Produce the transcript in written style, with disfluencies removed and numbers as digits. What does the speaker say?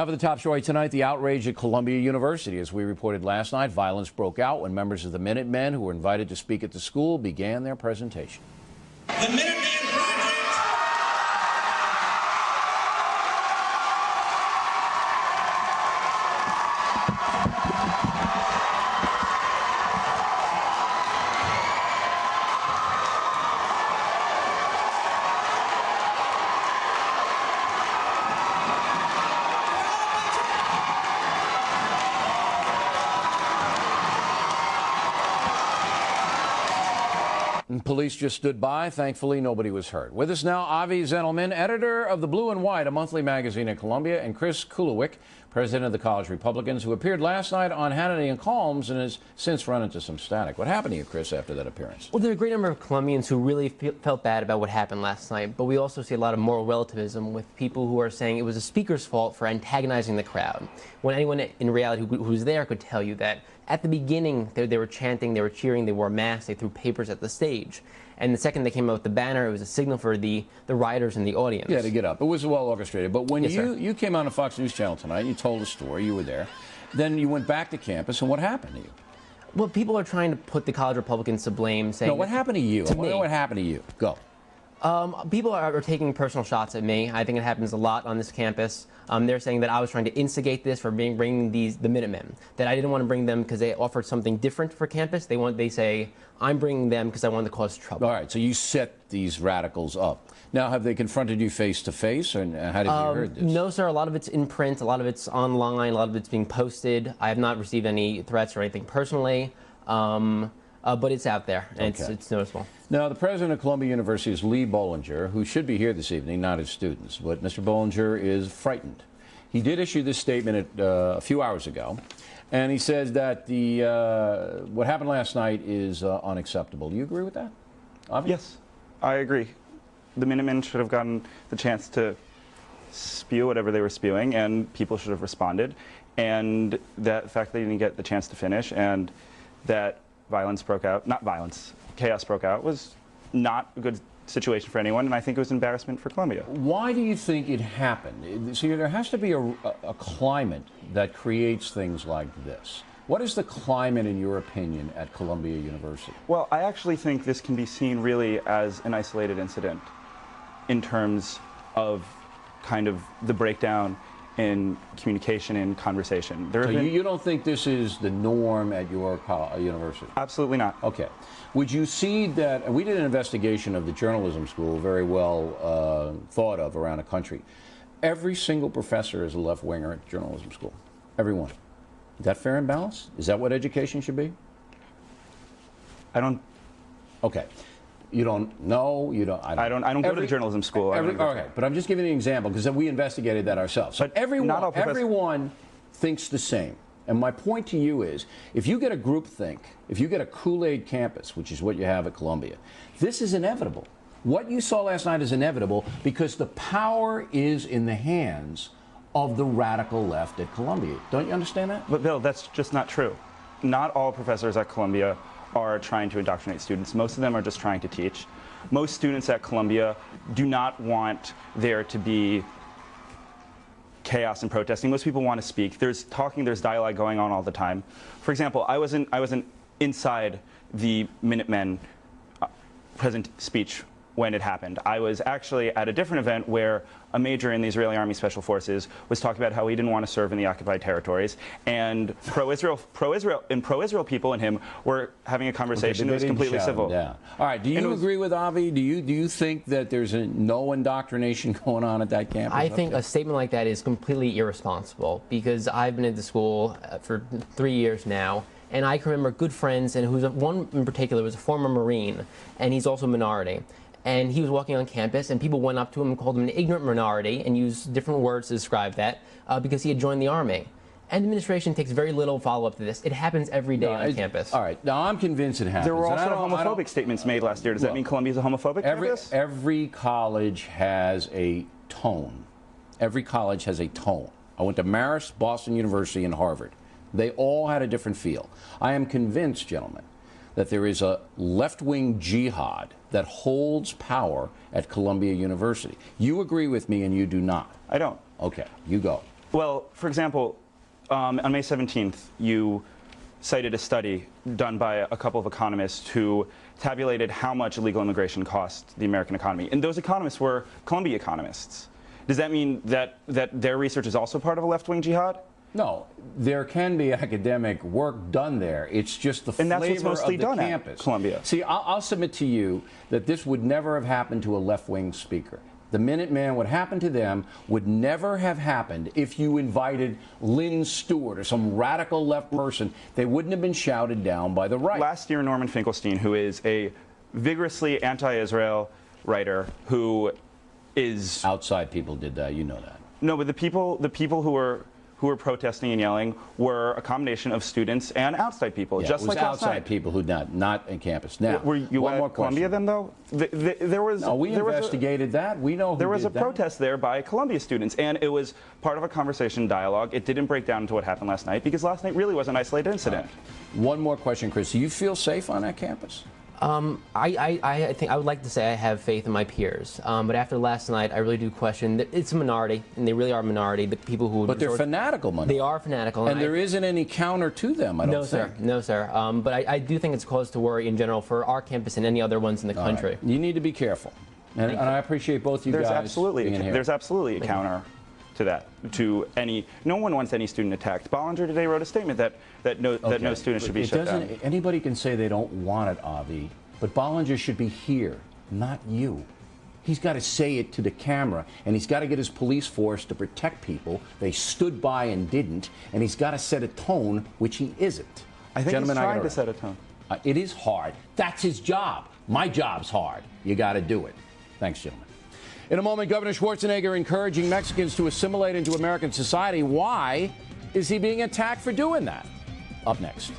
Now for the top story tonight, the outrage at Columbia University. As we reported last night, violence broke out when members of the Minutemen who were invited to speak at the school began their presentation. The Minuteman Project. Police just stood by. Thankfully, nobody was hurt. With us now, Avi Zendelman, editor of The Blue and White, a monthly magazine in Columbia, and Chris Kulawik, president of the College Republicans, who appeared last night on Hannity and Colmes and has since run into some static. What happened to you, Chris, after that appearance? Well, there are a great number of Columbians who really felt bad about what happened last night, but we also see a lot of moral relativism with people who are saying it was a speaker's fault for antagonizing the crowd, when anyone in reality who was there could tell you that at the beginning they were chanting, they were cheering, they wore masks, they threw papers at the stage. And the second they came out with the banner, it was a signal for the rioters in the audience. Yeah, to get up. It was well orchestrated. But when Yes, you came on the Fox News Channel tonight, you told a story, you were there, then you went back to campus, and what happened to you? Well, people are trying to put the college Republicans to blame, saying... No, what happened to you? To I want to know what happened to you. Go. People are taking personal shots at me. I think it happens a lot on this campus. They're saying that I was trying to instigate this for bringing the Minutemen, that I didn't want to bring them because they offered something different for campus. They say, I'm bringing them because I wanted to cause trouble. All right, so you set these radicals up. Now, have they confronted you face to face, or how did you hear this? No, sir. A lot of it's in print. A lot of it's online. A lot of it's being posted. I have not received any threats or anything personally. But it's out there, and Okay. it's noticeable. Now, the president of Columbia University is Lee Bollinger, who should be here this evening, not his students. But Mr. Bollinger is frightened. He did issue this statement a few hours ago, and he says that what happened last night is unacceptable. Do you agree with that? Avi? Yes, I agree. The Minutemen should have gotten the chance to spew whatever they were spewing, and people should have responded. And that fact they didn't get the chance to finish, and that violence broke out, not violence, chaos broke out, was not a good situation for anyone, and I think it was embarrassment for Columbia. Why do you think it happened? See, there has to be a climate that creates things like this. What is the climate, in your opinion, at Columbia University? Well, I actually think this can be seen really as an isolated incident in terms of kind of the breakdown in communication and conversation. So you don't think this is the norm at your university? Absolutely not. Okay. Would you see that, we did an investigation of the journalism school, very well thought of around the country. Every single professor is a left-winger at journalism school. Every one. Is that fair and balanced? Is that what education should be? I don't. Okay. You don't know. You don't. I don't go to journalism school. Okay, but I'm just giving you an example because we investigated that ourselves. But everyone thinks the same. And my point to you is, if you get a groupthink, if you get a Kool-Aid campus, which is what you have at Columbia, this is inevitable. What you saw last night is inevitable because the power is in the hands of the radical left at Columbia. Don't you understand that? But Bill, that's just not true. Not all professors at Columbia are trying to indoctrinate students. Most of them are just trying to teach. Most students at Columbia do not want there to be chaos and protesting. Most people want to speak. There's talking, there's dialogue going on all the time. For example, I wasn't inside the Minutemen present speech when it happened. I was actually at a different event where a major in the Israeli Army Special Forces was talking about how he didn't want to serve in the occupied territories, and pro-Israel people and him were having a conversation that was completely civil. All right. Do you agree with Avi? Do you think that there's no indoctrination going on at that campus? I think a statement like that is completely irresponsible because I've been at the school for 3 years now. And I can remember good friends, and one in particular was a former Marine, and he's also a minority. And he was walking on campus, and people went up to him and called him an ignorant minority and used different words to describe that because he had joined the Army. And the administration takes very little follow-up to this. It happens every day on campus. All right. Now, I'm convinced it happens. There were also homophobic statements made last year. Does that mean Columbia's a homophobic campus? Every college has a tone. Every college has a tone. I went to Marist, Boston University, and Harvard. They all had a different feel. I am convinced, gentlemen, that there is a left-wing jihad that holds power at Columbia University. You agree with me and you do not. I don't. Okay, you go. Well, for example, on May 17th, you cited a study done by a couple of economists who tabulated how much illegal immigration cost the American economy. And those economists were Columbia economists. Does that mean that their research is also part of a left-wing jihad? No, there can be academic work done there. It's just the And flavor that's what's mostly of the done campus. at Columbia. See, I'll submit to you that this would never have happened to a left-wing speaker. The Minuteman, what happened to them would never have happened if you invited Lynn Stewart or some radical left person. They wouldn't have been shouted down by the right. Last year, Norman Finkelstein, who is a vigorously anti-Israel writer who is... Outside people did that, you know that. No, but the people who were protesting and yelling were a combination of students and outside people, Yeah, just it was like last outside night. people who not in campus. Now, Were you one at more Columbia question. then, though? There was. No, we there was investigated that. We know who There was did a that. protest there by Columbia students, and it was part of a conversation dialogue. It didn't break down into what happened last night, because last night really was an isolated incident. One more question, Chris. Do you feel safe on that campus? I think I would like to say I have faith in my peers, but after last night, I really do question that it's a minority, and they really are a minority. The people who would But they're fanatical, They are fanatical, and there isn't any counter to them. I don't no, think. sir, no, sir. But I do think it's cause to worry in general for our campus and any other ones in the country. Right. You need to be careful, and I appreciate both you There's guys absolutely being here. there's absolutely a counter to that. To any, no one wants any student attacked. Bollinger today wrote a statement that no student should be shut down. Anybody can say they don't want it, Avi, but Bollinger should be here, not you. He's got to say it to the camera, and he's got to get his police force to protect people. They stood by and didn't, and he's got to set a tone, which he isn't. I think Gentlemen, he's trying gotta to set a tone. It is hard. That's his job. My job's hard. You got to do it. Thanks, gentlemen. In a moment, Governor Schwarzenegger encouraging Mexicans to assimilate into American society. Why is he being attacked for doing that? Up next.